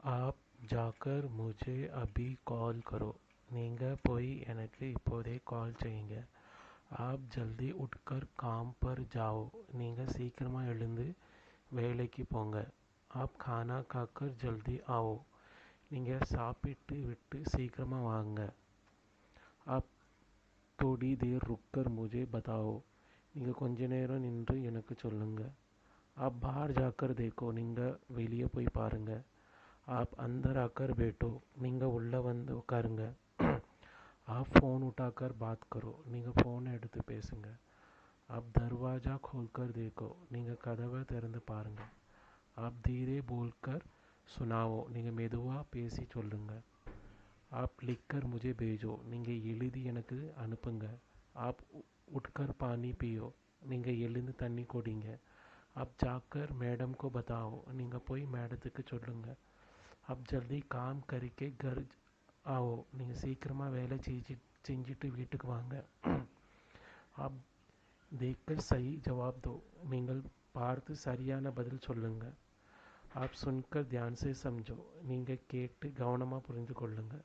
आप जाकर मुझे अभी कॉल करो. நீங்க போய் எனக்கு இப்போதே கால் செய்யுங்க. आप जल्दी उठकर काम पर जाओ. நீங்க சீக்கிரமா எழுந்து வேலைக்கு போங்க. आप खाना खाकर जल्दी आओ. நீங்க சாப்பிட்டு விட்டு சீக்கிரமா வாங்க. आप थोड़ी देर रुककर मुझे बताओ. நீங்க கொஞ்ச நேரம் நின்று எனக்கு சொல்லுங்க. आप बाहर जाकर देखो. நீங்க வெளியே போய் பாருங்க. आप अंदर आकर बैठो. நீங்க உள்ள வந்து உட்காருங்க. आप फ़ोन उठाकर बात करो. நீங்க ஃபோனை எடுத்து பேசுங்க. आप दरवाज़ा खोलकर देखो. நீங்க கதவை திறந்து பாருங்க. आप धीरे बोलकर सुनाओ. நீங்க மெதுவா பேசி சொல்லுங்க. आप लिखकर मुझे भेजो. நீங்க எழுதி எனக்கு அனுப்புங்க. आप उठकर पानी पियो. நீங்க எழுந்து தண்ணி குடிங்க. आप जाकर मैडम को बताओ. நீங்க போய் மேடத்துக்கு சொல்லுங்க. आप जल्दी काम करके घर आओ. நீங்கள் சீக்கிரமாக வேலை செஞ்சுட்டு வீட்டுக்கு வாங்க. आप देखकर सही जवाब दो. நீங்கள் பார்த்து சரியான பதில் சொல்லுங்க. आप सुनकर ध्यान से समझो. நீங்கள் கேட்டு கவனமாக புரிந்து கொள்ளுங்க.